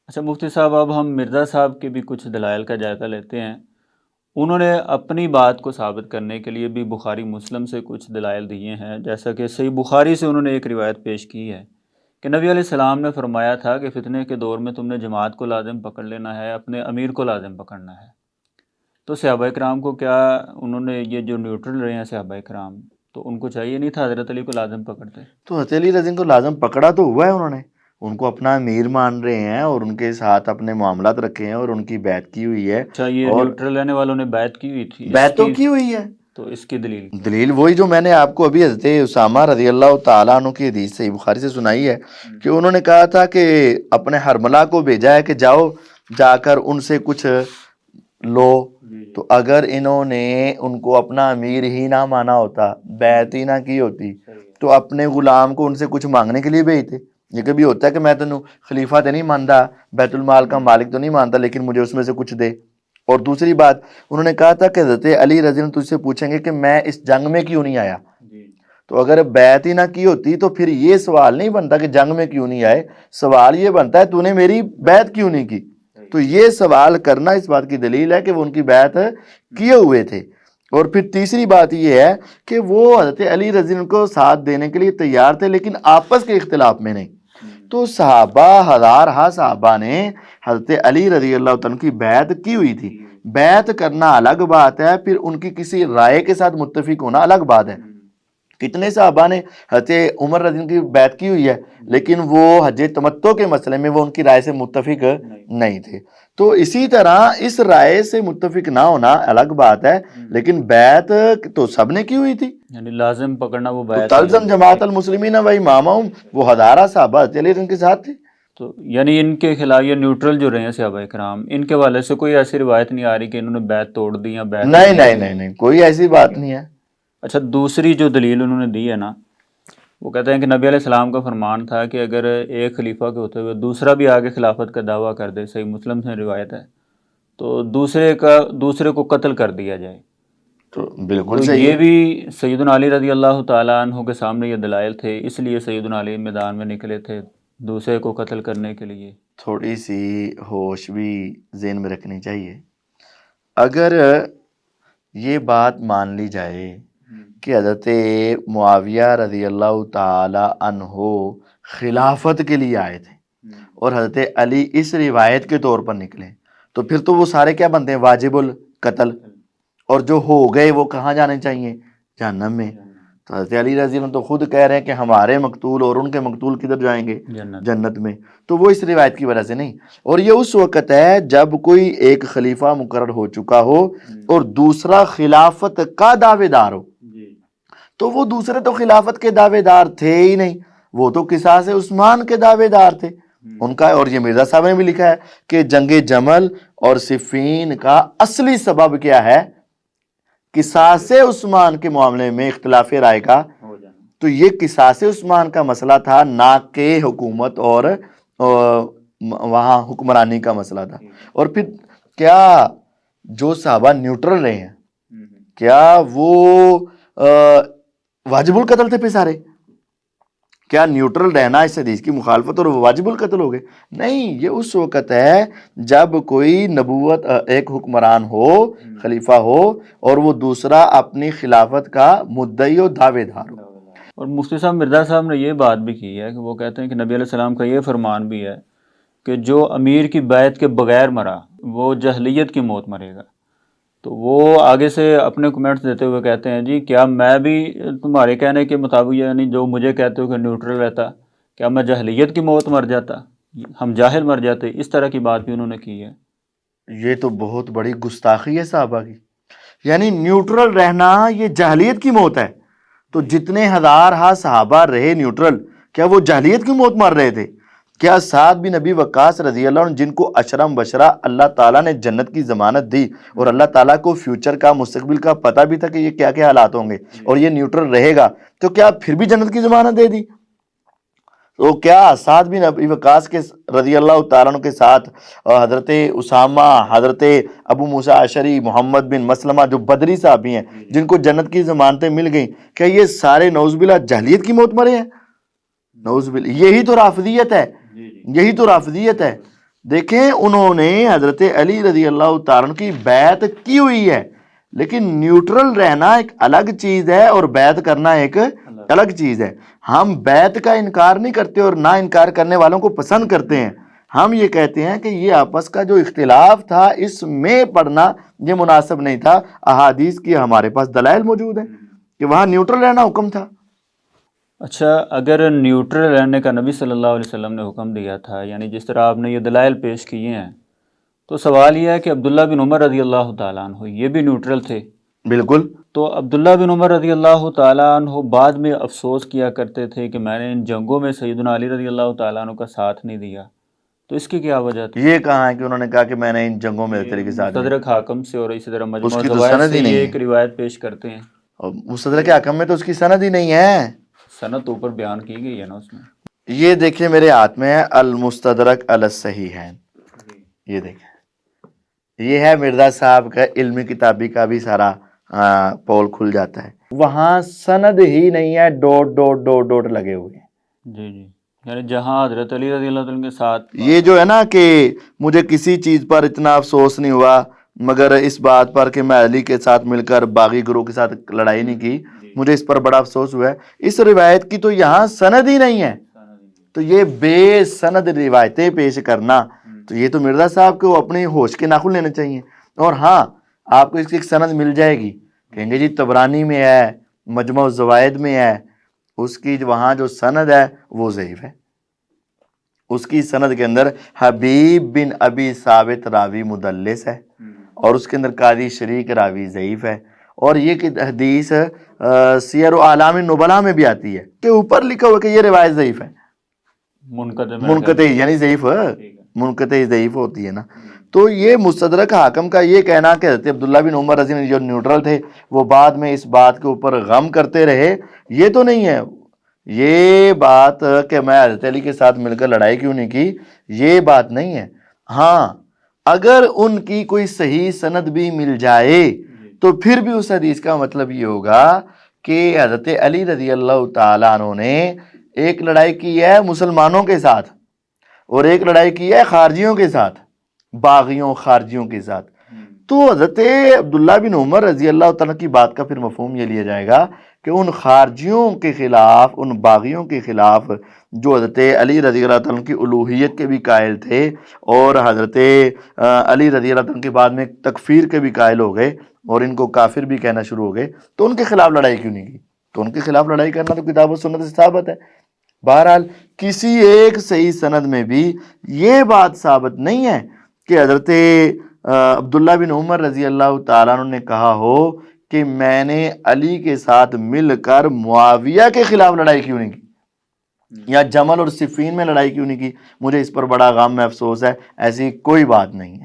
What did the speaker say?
اچھا مفتی صاحب، اب ہم مرزا صاحب کے بھی کچھ دلائل کا جائزہ لیتے ہیں۔ انہوں نے اپنی بات کو ثابت کرنے کے لیے بھی بخاری مسلم سے کچھ دلائل دیے ہیں، جیسا کہ صحیح بخاری سے انہوں نے ایک روایت پیش کی ہے کہ نبی علیہ السلام نے فرمایا تھا کہ فتنے کے دور میں تم نے جماعت کو لازم پکڑ لینا ہے، اپنے امیر کو لازم پکڑنا ہے۔ تو صحابہ کرام کو کیا انہوں نے یہ جو نیوٹرل رہے ہیں صحابہ کرام، تو ان کو چاہیے نہیں تھا حضرت علی کو لازم پکڑتے؟ تو حضرت علی رضی اللہ عنہ کو لازم پکڑا تو ہوا ہے، انہوں نے ان کو اپنا امیر مان رہے ہیں اور ان کے ساتھ اپنے معاملات رکھے ہیں اور ان کی بیعت کی ہوئی ہے۔ اچھا، یہ اور نیوٹرل رہنے والوں نے بیعت کی ہوئی تھی، اس بیعت تو کی کی ہوئی ہے۔ تو اس کی دلیل دلیل وہی جو میں نے آپ کو ابھی حضرت اسامہ رضی اللہ تعالیٰ عنہ کی حدیث صحیح بخاری سے سنائی ہے کہ انہوں نے کہا تھا کہ اپنے حرملہ کو بھیجا ہے کہ جاؤ جا کر ان سے کچھ لو، تو اگر انہوں نے ان کو اپنا امیر ہی نہ مانا ہوتا، بیعت ہی نہ کی ہوتی، تو اپنے غلام کو ان سے کچھ مانگنے کے لیے بھیجتے۔ یہ کبھی ہوتا ہے کہ میں تینوں خلیفہ تو نہیں مانتا، بیت المال کا مالک تو نہیں مانتا، لیکن مجھے اس میں سے کچھ دے۔ اور دوسری بات انہوں نے کہا تھا کہ حضرت علی رضی اللہ عنہ تجھ سے پوچھیں گے کہ میں اس جنگ میں کیوں نہیں آیا، تو اگر بیعت ہی نہ کی ہوتی تو پھر یہ سوال نہیں بنتا کہ جنگ میں کیوں نہیں آئے، سوال یہ بنتا ہے تو نے میری بیعت کیوں نہیں کی۔ تو یہ سوال کرنا اس بات کی دلیل ہے کہ وہ ان کی بیعت کیے ہوئے تھے۔ اور پھر تیسری بات یہ ہے کہ وہ حضرت علی رضی اللہ عنہ کو ساتھ دینے کے لیے تیار تھے، لیکن آپس کے اختلاف میں نہیں۔ تو صحابہ ہزارہ صحابہ نے حضرت علی رضی اللہ عنہ کی بیعت کی ہوئی تھی۔ بیعت کرنا الگ بات ہے، پھر ان کی کسی رائے کے ساتھ متفق ہونا الگ بات ہے۔ کتنے صحابہ نے حضرت عمر رضی اللہ عنہ کی بیعت کی ہوئی ہے، لیکن وہ حج تمتع کے مسئلے میں وہ ان کی رائے سے متفق نہیں تھے۔ تو اسی طرح اس رائے سے متفق نہ ہونا الگ بات ہے، لیکن بیعت تو سب نے کی ہوئی تھی۔ یعنی لازم پکڑنا وہ تو بیعت تلزم جماعت المسلمین و امامہم، وہ ہزارہ صحابہ حضرت علی رضی اللہ عنہ کے ساتھ تھے۔ تو یعنی ان کے خلاف یہ نیوٹرل جو رہے ہیں صحابہ کرام، ان کے والے سے کوئی ایسی روایت نہیں آ رہی کہ انہوں نے بیعت توڑ دی یا بیعت نہیں نہیں نہیں نہیں، کوئی ایسی بات نہیں ہے۔ اچھا، دوسری جو دلیل انہوں نے دی ہے نا، وہ کہتے ہیں کہ نبی علیہ السلام کا فرمان تھا کہ اگر ایک خلیفہ کے ہوتے ہوئے دوسرا بھی آگے خلافت کا دعویٰ کر دے، صحیح مسلم سے روایت ہے، تو دوسرے کو قتل کر دیا جائے۔ تو بالکل تو صحیح یہ ہے۔ بھی سیدنا علی رضی اللہ تعالیٰ عنہ کے سامنے یہ دلائل تھے، اس لیے سیدنا علی میدان میں نکلے تھے دوسرے کو قتل کرنے کے لیے۔ تھوڑی سی ہوش بھی ذہن میں رکھنی چاہیے۔ اگر یہ بات مان لی جائے کہ حضرت معاویہ رضی اللہ تعالی عنہ خلافت کے لیے آئے تھے اور حضرت علی اس روایت کے طور پر نکلے، تو پھر تو وہ سارے کیا بنتے ہیں؟ واجب القتل۔ اور جو ہو گئے وہ کہاں جانے چاہیے؟ جہنم میں۔ تو حضرت علی رضی اللہ عنہ تو خود کہہ رہے ہیں کہ ہمارے مقتول اور ان کے مقتول کدھر جائیں گے؟ جنت میں۔ تو وہ اس روایت کی وجہ سے نہیں، اور یہ اس وقت ہے جب کوئی ایک خلیفہ مقرر ہو چکا ہو اور دوسرا خلافت کا دعوے دار ہو، تو وہ دوسرے تو خلافت کے دعوے دار تھے ہی نہیں، وہ تو قصاص عثمان کے دعوے دار تھے ان کا۔ اور یہ مرزا صاحب نے بھی لکھا ہے کہ جنگ جمل اور صفین کا اصلی سبب کیا ہے؟ قصاص عثمان کے معاملے میں اختلاف رائے کا۔ تو یہ قصاص عثمان کا مسئلہ تھا، نہ کہ حکومت اور وہاں حکمرانی کا مسئلہ تھا۔ اور پھر کیا جو صحابہ نیوٹرل رہے ہیں، کیا وہ واجب القتل تھے پہ سارے؟ کیا نیوٹرل رہنا اس حدیث کی مخالفت اور واجب القتل ہو گئے؟ نہیں، یہ اس وقت ہے جب کوئی نبوت ایک حکمران ہو، خلیفہ ہو، اور وہ دوسرا اپنی خلافت کا مدعی و دعوے دار ہو۔ اور مفتی صاحب مرزا صاحب نے یہ بات بھی کی ہے کہ وہ کہتے ہیں کہ نبی علیہ السلام کا یہ فرمان بھی ہے کہ جو امیر کی بیعت کے بغیر مرا وہ جہلیت کی موت مرے گا۔ تو وہ آگے سے اپنے کمنٹس دیتے ہوئے کہتے ہیں جی کیا میں بھی تمہارے کہنے کے مطابق، یعنی جو مجھے کہتے ہو کہ نیوٹرل رہتا، کیا میں جہلیت کی موت مر جاتا، ہم جاہل مر جاتے؟ اس طرح کی بات بھی انہوں نے کی ہے۔ یہ تو بہت بڑی گستاخی ہے صحابہ کی، یعنی نیوٹرل رہنا یہ جہلیت کی موت ہے۔ تو جتنے ہزارہ صحابہ رہے نیوٹرل، کیا وہ جہلیت کی موت مر رہے تھے؟ کیا سعد بن ابی وقاص رضی اللہ عنہ، جن کو اشرم بشرا اللہ تعالیٰ نے جنت کی ضمانت دی اور اللہ تعالیٰ کو فیوچر کا، مستقبل کا پتہ بھی تھا کہ یہ کیا کیا حالات ہوں گے اور یہ نیوٹرل رہے گا، تو کیا پھر بھی جنت کی ضمانت دے دی؟ تو کیا سعد بن ابی وقاص کے رضی اللہ تعالیٰ عنہ کے ساتھ حضرت اسامہ، حضرت ابو موسیٰ اشعری، محمد بن مسلمہ جو بدری صحابی ہیں جن کو جنت کی ضمانتیں مل گئیں، کیا یہ سارے نعوذ باللہ جہلیت کی موت مرے ہیں؟ نعوذ باللہ، یہی تو رافضیت ہے، یہی تو رافضیت ہے۔ دیکھیں انہوں نے حضرت علی رضی اللہ تعالیٰ عنہ کی بیعت کی ہوئی ہے، لیکن نیوٹرل رہنا ایک الگ چیز ہے اور بیعت کرنا ایک الگ چیز ہے۔ ہم بیعت کا انکار نہیں کرتے اور نہ انکار کرنے والوں کو پسند کرتے ہیں، ہم یہ کہتے ہیں کہ یہ آپس کا جو اختلاف تھا اس میں پڑھنا یہ مناسب نہیں تھا۔ احادیث کی ہمارے پاس دلائل موجود ہیں کہ وہاں نیوٹرل رہنا حکم تھا۔ اچھا، اگر نیوٹرل رہنے کا نبی صلی اللہ علیہ وسلم نے حکم دیا تھا، یعنی جس طرح آپ نے یہ دلائل پیش کیے ہیں، تو سوال یہ ہے کہ عبداللہ بن عمر رضی اللہ تعالیٰ عنہ یہ بھی نیوٹرل تھے۔ بالکل۔ تو عبداللہ بن عمر رضی اللہ تعالیٰ عنہ بعد میں افسوس کیا کرتے تھے کہ میں نے ان جنگوں میں سیدنا علی رضی اللہ تعالیٰ عنہ کا ساتھ نہیں دیا، تو اس کی کیا وجہ تھی؟ یہ کہاں ہے کہ انہوں نے کہا کہ میں نے ان جنگوں میں طریقے کے ساتھ مستدرک حاکم سے اور اسی طرح اس مجموع کی تو الزوائد سند سے ہی نہیں یہ ہے، ایک روایت پیش کرتے ہیں۔ اور مستدرک حاکم میں تو اس کی سند ہی نہیں ہے۔ سند اوپر بیان کی گئی ہے نا اس میں۔ یہ دیکھیں میرے ہاتھ میں ہے المستدرک علی الصحیحین، یہ دیکھیں، یہ ہے مرزا صاحب کا علمی کتابی کا بھی سارا پول کھل جاتا ہے، وہاں سند ہی نہیں ہے، ڈوٹ ڈوٹ ڈوٹ ڈوٹ لگے ہوئے ہیں۔ جی جی، یعنی جہاں حضرت علی رضی اللہ عنہ کے ساتھ یہ جو ہے نا کہ مجھے کسی چیز پر اتنا افسوس نہیں ہوا مگر اس بات پر کہ میں علی کے ساتھ مل کر باغی گروہ کے ساتھ لڑائی نہیں کی، مجھے اس پر بڑا افسوس ہوا ہے، اس روایت کی تو یہاں سند ہی نہیں ہے۔ تو یہ بے سند روایتیں پیش کرنا، تو یہ تو مرزا صاحب کو اپنے ہوش کے ناخن لینے چاہیے۔ اور ہاں، آپ کو اس کی ایک سند مل جائے گی، کہیں گے جی طبرانی میں ہے، مجموع الزوائد میں ہے، اس کی وہاں جو سند ہے وہ ضعیف ہے۔ اس کی سند کے اندر حبیب بن ابی ثابت راوی مدلس ہے، اور اس کے اندر قاضی شریک راوی ضعیف ہے، اور یہ کہ حدیث سیر و اعلام النبلاء میں بھی آتی ہے کہ اوپر لکھا ہوا کہ یہ روایت ضعیف ہے، منقطع یعنی ضعیف، منقطع ضعیف ہوتی ہے نا۔ تو یہ مستدرک حاکم کا یہ کہنا کہ حضرت عبداللہ بن عمر رضی اللہ عنہ جو نیوٹرل تھے وہ بعد میں اس بات کے اوپر غم کرتے رہے، یہ تو نہیں ہے۔ یہ بات کہ میں حضرت علی کے ساتھ مل کر لڑائی کیوں نہیں کی، یہ بات نہیں ہے۔ ہاں، اگر ان کی کوئی صحیح سند بھی مل جائے تو پھر بھی اس حدیث کا مطلب یہ ہوگا کہ حضرت علی رضی اللہ تعالیٰ عنہ نے ایک لڑائی کی ہے مسلمانوں کے ساتھ اور ایک لڑائی کی ہے خارجیوں کے ساتھ، باغیوں خارجیوں کے ساتھ۔ تو حضرت عبداللہ بن عمر رضی اللہ تعالیٰ کی بات کا پھر مفہوم یہ لیا جائے گا کہ ان خارجیوں کے خلاف، ان باغیوں کے خلاف جو حضرت علی رضی اللہ تعالیٰ کی الوہیت کے بھی قائل تھے اور حضرت علی رضی اللہ تعالیٰ کے بعد میں تکفیر کے بھی قائل ہو گئے اور ان کو کافر بھی کہنا شروع ہو گئے، تو ان کے خلاف لڑائی کیوں نہیں کی؟ تو ان کے خلاف لڑائی کرنا تو کتاب و سنت سے ثابت ہے۔ بہرحال کسی ایک صحیح سند میں بھی یہ بات ثابت نہیں ہے کہ حضرت عبداللہ بن عمر رضی اللہ تعالیٰ عنہ نے کہا ہو کہ میں نے علی کے ساتھ مل کر معاویہ کے خلاف لڑائی کیوں نہیں کی، یا جمل اور صفین میں لڑائی کیوں نہیں کی، مجھے اس پر بڑا غم میں افسوس ہے، ایسی کوئی بات نہیں ہے۔